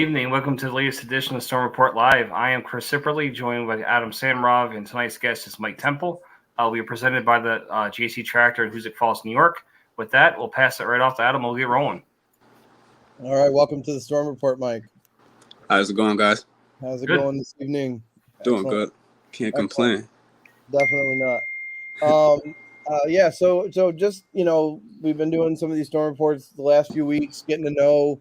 Evening. Welcome to the latest edition of Storm Report Live. I am Chris Sipperly, joined by Adam Samrov, and tonight's guest is Mike Temple. We are presented by the JC Tractor in Hoosick Falls, New York. With that, we'll pass it right off to Adam. We'll get rolling. All right. Welcome to the Storm Report, Mike. How's it going, guys? How's it going this evening? Doing good. Can't complain. Definitely not. So just, we've been doing some of these Storm Reports the last few weeks, getting to know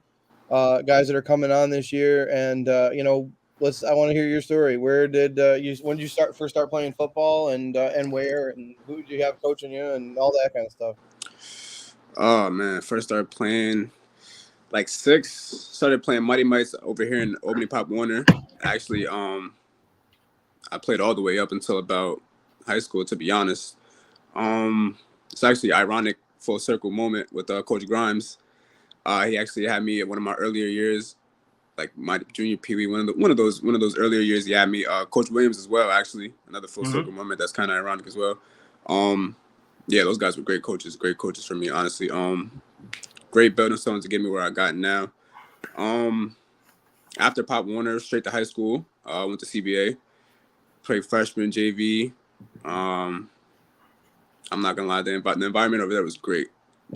guys that are coming on this year. And, I want to hear your story. Where did when did you first start playing football and where, and who did you have coaching you and all that kind of stuff? Oh, man. First started playing like 6. Started playing Mighty Mites over here in Albany Pop Warner. Actually, I played all the way up until about high school, to be honest. It's actually an ironic full circle moment with Coach Grimes. He actually had me at one of my earlier years, like my junior Pee-wee, one of those earlier years. He had me. Coach Williams as well, actually, another full circle moment. That's kind of ironic as well. Yeah, those guys were great coaches for me, honestly. Great building stones to get me where I got now. After Pop Warner, straight to high school. Went to CBA, played freshman JV. I'm not gonna lie, the environment over there was great.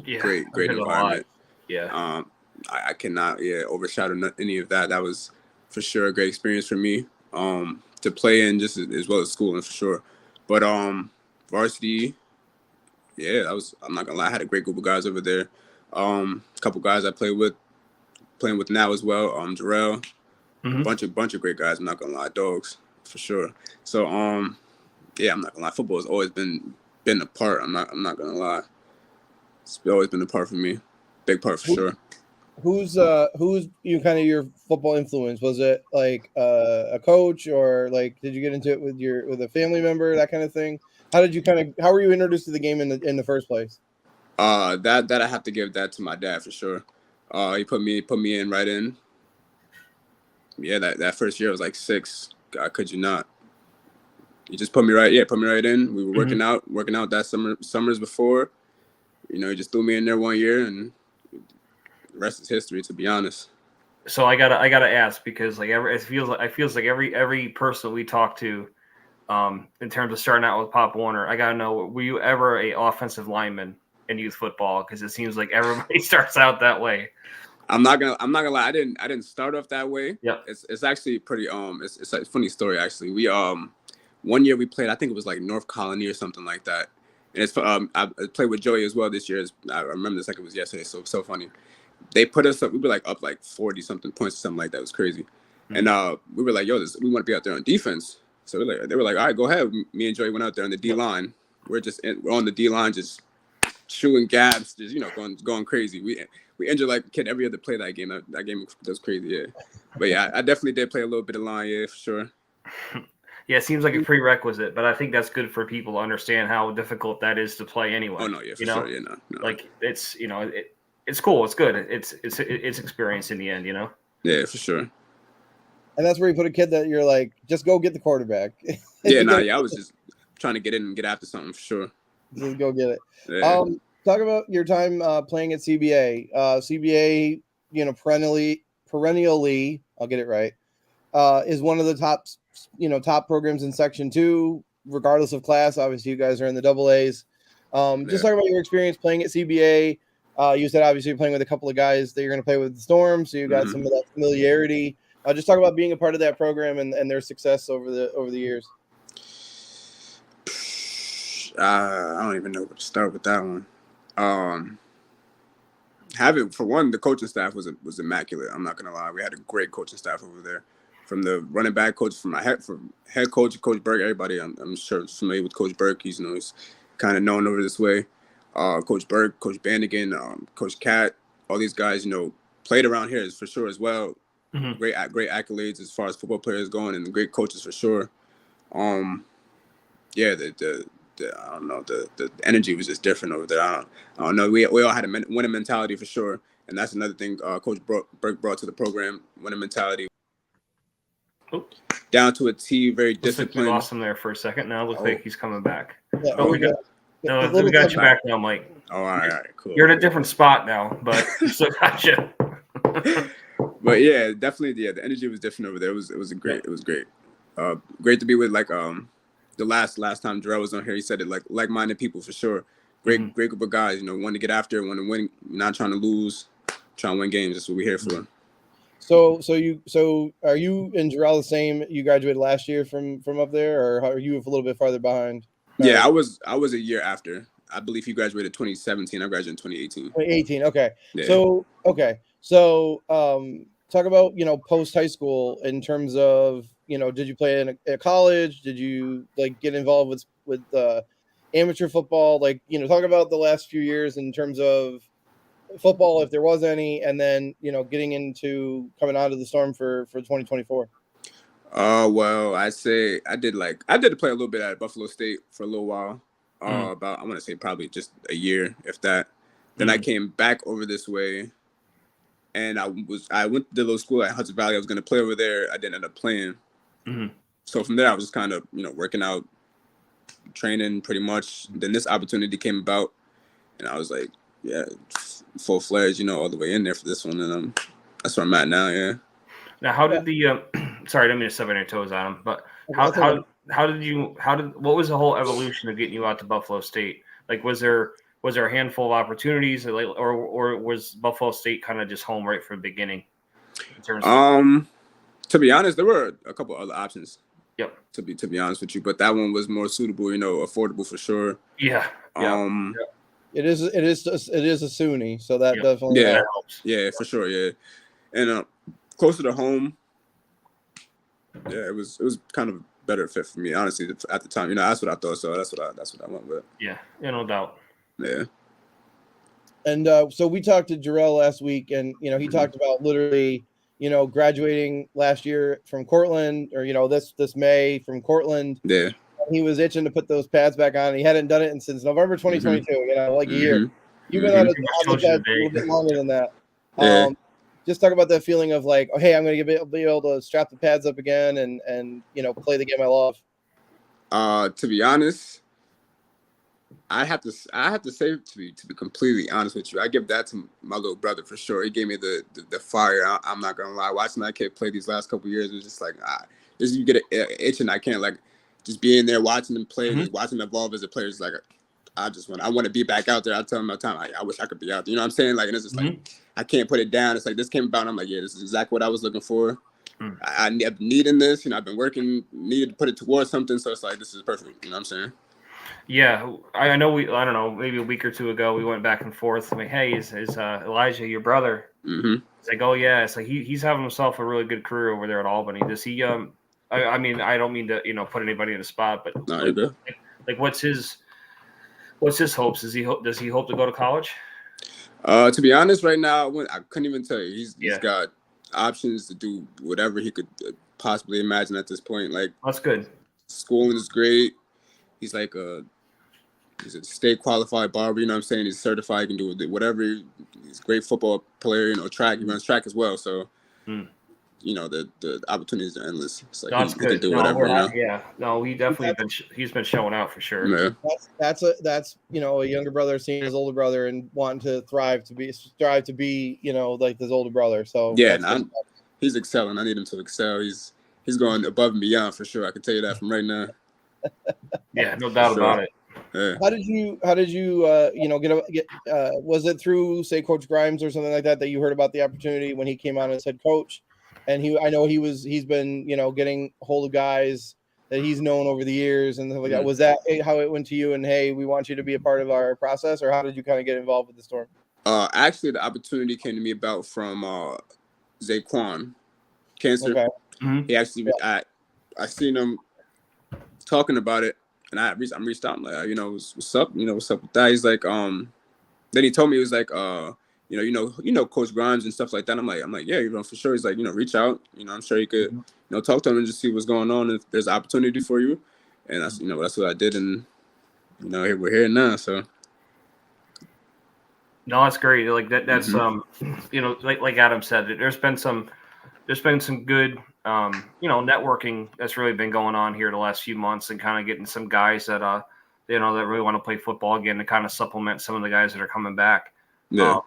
Yeah, great environment. Yeah. I cannot overshadow any of that. That was for sure a great experience for me. To play in just as well as school, and for sure. But varsity, I'm not gonna lie, I had a great group of guys over there. A couple guys I playing with now as well. Jarrell, bunch of great guys. I'm not gonna lie, dogs for sure. So I'm not gonna lie, football has always been a part. I'm not gonna lie, it's always been a part for me, big part for sure. Who's kind of your football influence? Was it like a coach, or like did you get into it with a family member, that kind of thing? How were you introduced to the game in the first place? That I have to give that to my dad for sure. He put me in right in. Yeah, that first year I was like 6. God, could you not? He just put me right in. We were working out that summers before. He just threw me in there one year, and the rest is history, to be honest. So I gotta ask, because like it feels like every person we talk to, in terms of starting out with Pop Warner, I gotta know, were you ever a offensive lineman in youth football? Because it seems like everybody starts out that way. I'm not gonna lie. I didn't start off that way. Yeah. It's actually pretty it's a funny story actually. We one year we played, I think it was like North Colony or something like that. And it's I played with Joey as well this year. I remember this like it was yesterday. So funny. They put us up. We were like up like 40 something points or something like that. It was crazy. And we were like, we want to be out there on defense. So they were like, all right, go ahead. Me and Joey went out there on the D line. We're on the D line, just chewing gabs, just going crazy. We injured like a kid every other play that game. That game was crazy, yeah. But yeah, I definitely did play a little bit of line, yeah, for sure. Yeah, it seems like a prerequisite, but I think that's good for people to understand how difficult that is to play anyway. Oh no, yeah, for sure, yeah, no. Like it's it's cool, it's good, it's experience in the end, Yeah, for sure. And that's where you put a kid that you're like, just go get the quarterback. I was just trying to get in and get after something for sure. Just go get it. Yeah. Talk about your time playing at CBA. CBA, perennially, I'll get it right, is one of the top programs in Section 2, regardless of class. Obviously, you guys are in the AA. Just talk about your experience playing at CBA. You said obviously you're playing with a couple of guys that you're going to play with the Storm, so you got some of that familiarity. Just talk about being a part of that program and their success over the years. I don't even know where to start with that one. For one, the coaching staff was immaculate. I'm not gonna lie, we had a great coaching staff over there. From the running back coach, from head coach, Coach Burke, everybody. I'm sure is familiar with Coach Burke. He's kind of known over this way. Coach Burke, Coach Bandigan, Coach Cat, all these guys, played around here for sure as well. Great accolades as far as football players going, and great coaches for sure. I don't know, the energy was just different over there. I don't know. We all had a winning mentality for sure, and that's another thing Coach Burke brought to the program: winning mentality. Down to a T, very disciplined. We lost him there for a second. Now it looks like he's coming back. Yeah, we got you back now, Mike. Oh, all right, cool. You're in a different spot now, but we still got you. But yeah, definitely, yeah, the energy was different over there. It was great. It was great. Great to be with the last time Jarrell was on here. He said it like minded people for sure. Great group of guys. Want to get after it, want to win, not trying to lose, trying to win games. That's what we're here for. So are you and Jarrell the same? You graduated last year from up there, or are you a little bit farther behind? Yeah, I was a year after. I believe he graduated 2017. I graduated in 2018. 2018. Okay. Yeah. So talk about post high school in terms of did you play in a college? Did you get involved with amateur football? Talk about the last few years in terms of football, if there was any, and then getting into coming out of the Storm for 2024. Well, I did play a little bit at Buffalo State for a little while. About I want to say probably just a year, if that. Then I came back over this way, and I went to the little school at Hudson Valley. I was going to play over there. I didn't end up playing. So from there, I was just kind of working out, training pretty much. Then this opportunity came about, and I was like, yeah, full fledged, all the way in there for this one, and that's where I'm at now. Yeah. Now, how did the sorry, I didn't mean to step on your toes, Adam, but what was the whole evolution of getting you out to Buffalo State? Was there a handful of opportunities, or was Buffalo State kind of just home right from the beginning? In terms of to be honest, there were a couple other options. Yep. To be honest with you, but that one was more suitable, affordable for sure. Yeah. It is a SUNY, so that definitely helps. Yeah, for sure. Yeah, and closer to home. Yeah, it was kind of a better fit for me, honestly, at the time. That's what I thought. So that's what I went with. Yeah, no doubt. Yeah. And so we talked to Jarrell last week, and he talked about literally graduating last year from Cortland, or this May from Cortland. Yeah. He was itching to put those pads back on. He hadn't done it since November 2022. A year. You've been on the pads a little bit longer than that. Yeah. Just talk about that feeling of oh, hey, I'm going to be able to strap the pads up again and play the game I love. To be honest, I have to say, to be completely honest with you, I give that to my little brother for sure. He gave me the fire. I'm not gonna lie. Watching that kid play these last couple of years, it was just just you get an itch, and I can't just being there watching him play, just watching him evolve as a player. It's I want to be back out there. I tell him all the time, I wish I could be out there. You know what I'm saying? And it's just I can't put it down. It's this came about, and I'm yeah, this is exactly what I was looking for. I'm needing this. I've been working, needed to put it towards something. So it's this is perfect. You know what I'm saying? Yeah, I know. I don't know. Maybe a week or two ago, we went back and forth. Hey, is Elijah your brother? It's oh yeah. It's he's having himself a really good career over there at Albany. Does he? I mean, I don't mean to put anybody in a spot, but no, what's his hopes? Does he hope to go to college? To be honest, right now, I couldn't even tell you. He's got options to do whatever he could possibly imagine at this point. That's good. Schooling is great. He's he's a state qualified barber. You know what I'm saying? He's certified. He can do whatever. He's a great football player. Track. He runs track as well. So, the opportunities are endless. It's That's he good. can do whatever. Yeah. No, he definitely he's been showing out for sure. Yeah. That's a younger brother seeing his older brother and wanting to strive to be like his older brother. So yeah, he's excelling. I need him to excel. He's going above and beyond for sure. I can tell you that from right now. Yeah, no doubt about it. Yeah. How did you get was it through, say, Coach Grimes or something like that you heard about the opportunity when he came on as head coach? And I know he's been getting hold of guys that he's known over the years and stuff like that. Was that how it went to you? And hey, we want you to be a part of our process, or how did you kind of get involved with the Storm? Actually, the opportunity came to me about from Zaquan Cancer. Okay. He actually I seen him talking about it, and I'm reached out. I'm like, what's up? What's up with that? He's like, then he told me, he was like, Coach Grimes and stuff like that. I'm like, yeah, for sure. He's like, reach out. I'm sure you could, talk to him and just see what's going on, if there's an opportunity for you. And that's, that's what I did. And, we're here now. So. No, that's great. That's like Adam said, there's been some good, networking that's really been going on here the last few months, and kind of getting some guys that, that really want to play football again to kind of supplement some of the guys that are coming back. Yeah.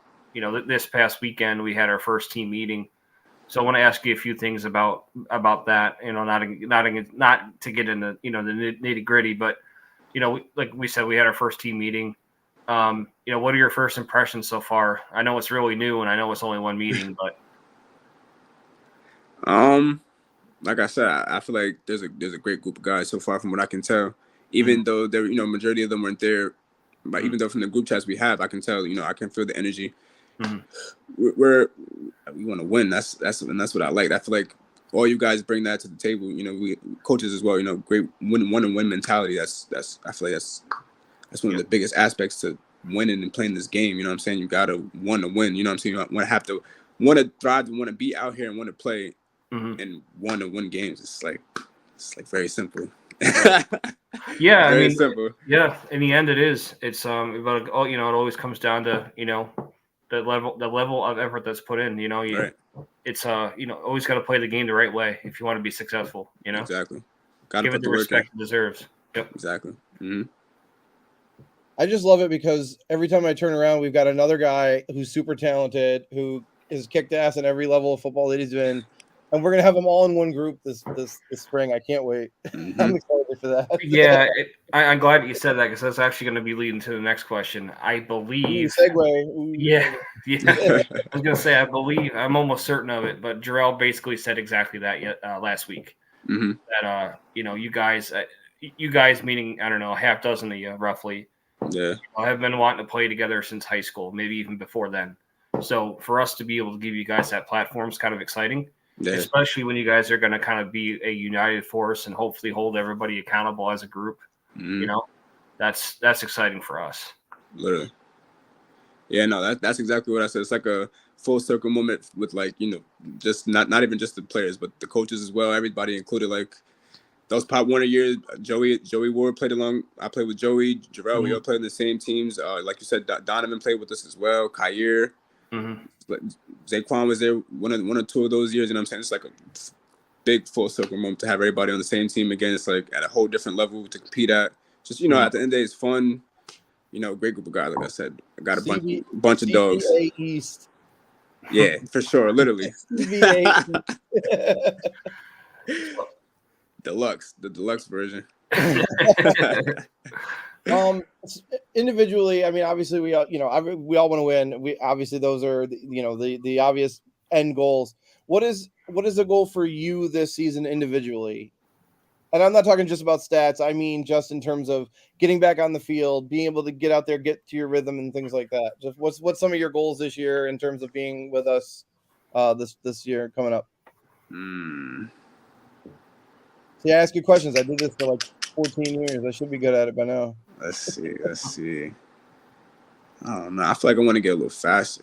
This past weekend we had our first team meeting, So I want to ask you a few things about that. You know, not to get into the nitty gritty, but like we said, we had our first team meeting. What are your first impressions so far? I know it's really new, and I know it's only one meeting, but like I said, I feel like there's a great group of guys so far from what I can tell. Even though there, majority of them weren't there, but even though from the group chats we have, I can tell, I can feel the energy. We want to win. That's what I like. I feel like all you guys bring that to the table. We coaches as well. Great win mentality. I feel like that's one of the biggest aspects to winning and playing this game. You know what I'm saying? You gotta want to win. You know what I'm saying? You want to thrive, want to be out here and want to play and want to win games. It's like very simple. Yeah, very simple. Yeah, in the end, it is. It's but it always comes down to the level of effort that's put in. Right. It's always got to play the game the right way if you want to be successful. Exactly. Got to give put it the work respect in. it deserves. Yep. Exactly. Mm-hmm. I just love it because every time I turn around, we've got another guy who's super talented, who has kicked ass at every level of football that he's been, and we're gonna have them all in one group this spring. I can't wait. Mm-hmm. I'm excited for that. Yeah, I'm glad you said that because that's actually going to be leading to the next question. I believe. Segue. Ooh. Yeah. I was going to say I'm almost certain of it, but Jarrell basically said exactly that last week. Mm-hmm. That you guys meaning I don't know, a half dozen of you roughly. Yeah. Have been wanting to play together since high school, maybe even before then. So for us to be able to give you guys that platform is kind of exciting. Yeah. Especially when you guys are going to kind of be a united force and hopefully hold everybody accountable as a group. Mm-hmm. That's exciting for us. Literally. Yeah, no, that's exactly what I said. It's like a full circle moment with just not even just the players, but the coaches as well. Everybody included. Like those Pop Warner years, Joey Ward played along. I played with Joey, Jarrell. We all played in the same teams. Like you said, Donovan played with us as well. Kyer. Zaquan was there one or two of those years, and I'm saying it's like a big full circle moment to have everybody on the same team again. It's like at a whole different level to compete at. Just at the end of the day, it's fun. Great group of guys. Like I said, I got a bunch of dogs. CBA East. Yeah, for sure, literally. Deluxe, the deluxe version. Individually, I mean, obviously we all want to win. We obviously those are the obvious end goals. What is the goal for you this season individually? And I'm not talking just about stats. I mean, just in terms of getting back on the field, being able to get out there, get to your rhythm and things like that. Just what's some of your goals this year in terms of being with us this year coming up? See, I ask you questions. I did this for like 14 years. I should be good at it by now. Let's see. I don't know. I feel like I want to get a little faster.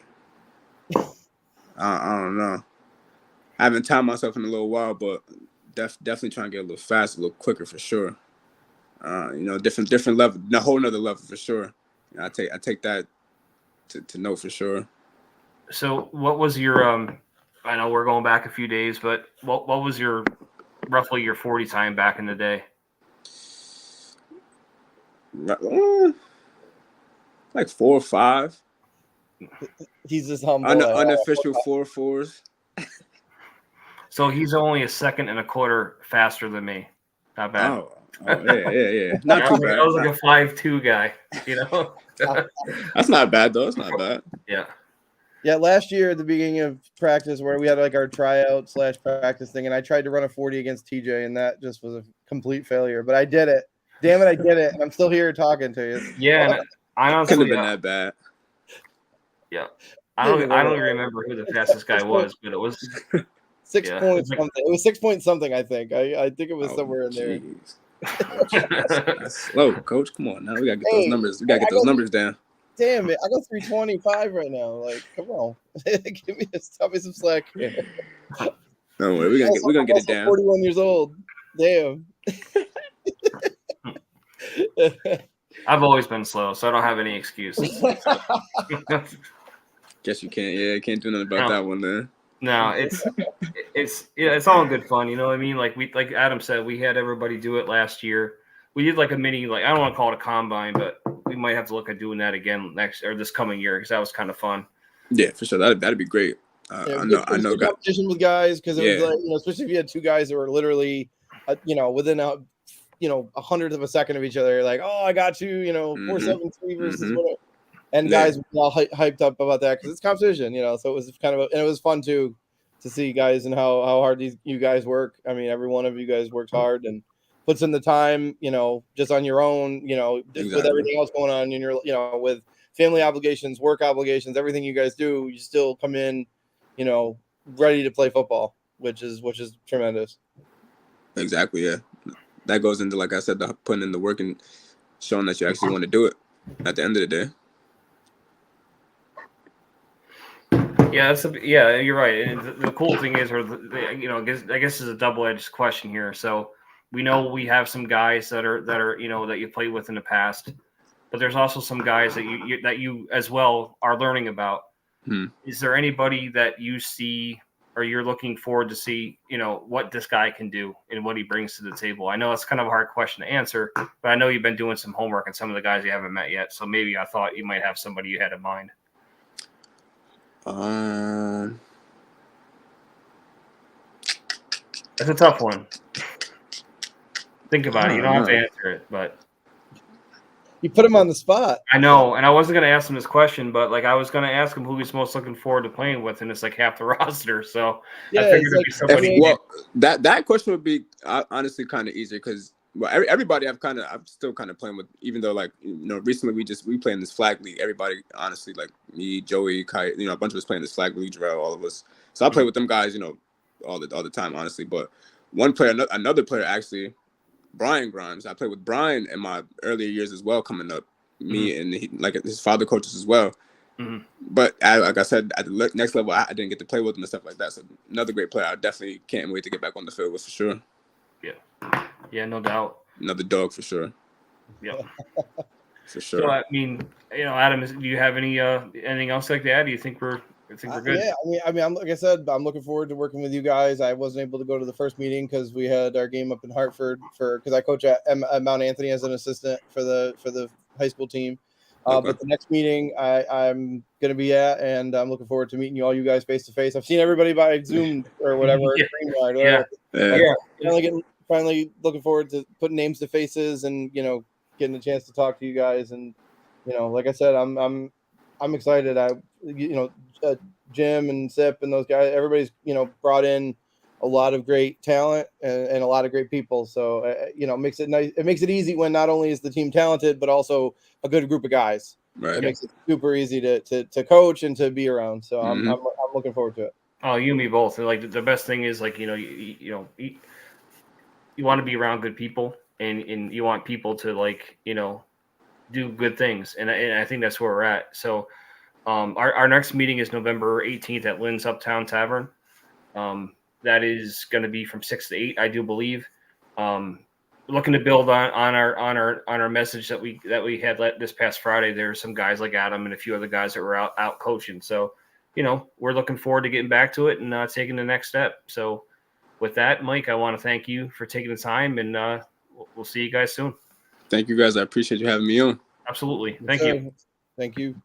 I don't know. I haven't timed myself in a little while, but definitely trying to get a little faster, a little quicker for sure. Different level, a whole nother level for sure. I take that to know for sure. So what was your I know we're going back a few days, but what was roughly your 40 time back in the day? Like 4 or 5. He's just humble. Unofficial 4.4s. So he's only a second and a quarter faster than me. Not bad. Oh yeah. Not too bad. I was like a 5'2" guy, That's not bad though. It's not bad. Yeah. Yeah, last year at the beginning of practice where we had like our tryout / practice thing, and I tried to run a 40 against TJ, and that just was a complete failure. But I did it. Damn it, I did it. And I'm still here talking to you. Yeah, I honestly couldn't have been that bad. Yeah. I don't even remember who the fastest guy was, but it was 6 points something. It was 6 point something, I think. I think it was somewhere in there. That's slow, coach. Come on now. We gotta get those numbers. We gotta get those numbers down. Damn it. I got 325 right now. Like, come on. Tell me some slack here. Don't worry, we're gonna get it down. 41 years old. Damn. I've always been slow, so I don't have any excuses. Guess you can't. Yeah, can't do nothing about that one then. No, it's all good fun. You know what I mean? Like Adam said, we had everybody do it last year. We did like a mini, I don't want to call it a combine, but we might have to look at doing that again this coming year because that was kind of fun. Yeah, for sure. That'd be great. I know, good guys. competition with guys because it was Yeah. like, especially if you had two guys that were literally, within a 100th of a second of each other. Like, oh, I got you, 4-7-3 versus whatever. And Yeah. guys were all hyped up about that because it's competition, So it was kind of, and it was fun too to see guys and how hard you guys work. I mean, every one of you guys works hard and puts in the time, just on your own, just with Exactly. everything else going on in your, with family obligations, work obligations, everything you guys do, you still come in, ready to play football, which is tremendous. Exactly. Yeah. That goes into, like I said, the putting in the work and showing that you actually want to do it at the end of the day. Yeah, you're right. And the cool thing is, I guess is a double-edged question here. So we know we have some guys that are that you played with in the past, but there's also some guys that you as well are learning about. Is there anybody that you see or you're looking forward to see, what this guy can do and what he brings to the table? I know it's kind of a hard question to answer, but I know you've been doing some homework on some of the guys you haven't met yet. So maybe I thought you might have somebody you had in mind. That's a tough one. Think about it. You don't have to answer it, but you put him on the spot. I know, and I wasn't going to ask him this question, but I was going to ask him who he's most looking forward to playing with, and it's like half the roster. So I figured it'd be somebody. Well, that question would be honestly kind of easier because everybody I'm still kind of playing with, even though recently we play in this flag league. Everybody, honestly, like me, Joey, Kai, a bunch of us playing this flag league, Jarrell, all of us. So I play with them guys, all the time, honestly. But one player, another player, actually, Brian Grimes. I played with Brian in my earlier years as well, coming up. Me and his father coaches as well. But like I said, at the next level, I didn't get to play with him and stuff like that. So another great player. I definitely can't wait to get back on the field with for sure. Yeah, no doubt. Another dog for sure. Yeah, for sure. So I mean, Adam, do you have anything else like that? Do you think we're good? Yeah, I mean, like I said, I'm looking forward to working with you guys. I wasn't able to go to the first meeting because we had our game up in Hartford because I coach at Mount Anthony as an assistant for the high school team. Okay. But the next meeting I'm going to be at, and I'm looking forward to meeting all you guys face to face. I've seen everybody by Zoom or whatever. Finally looking forward to putting names to faces and getting a chance to talk to you guys. And like I said, I'm excited. Jim and Sip and those guys, everybody's brought in a lot of great talent and a lot of great people. So it makes it nice. It makes it easy when not only is the team talented but also a good group of guys. Right. It makes it super easy to coach and to be around. So I'm looking forward to it. Oh, you and me both. Like the best thing is you want to be around good people and you want people to do good things. And I think that's where we're at. So our next meeting is November 18th at Lynn's Uptown Tavern. That is going to be from 6 to 8, I do believe. Looking to build on our message that we had this past Friday. There are some guys like Adam and a few other guys that were out coaching. So, we're looking forward to getting back to it and taking the next step. So with that, Mike, I want to thank you for taking the time, and we'll see you guys soon. Thank you, guys. I appreciate you having me on. Absolutely. Thank you. Thank you.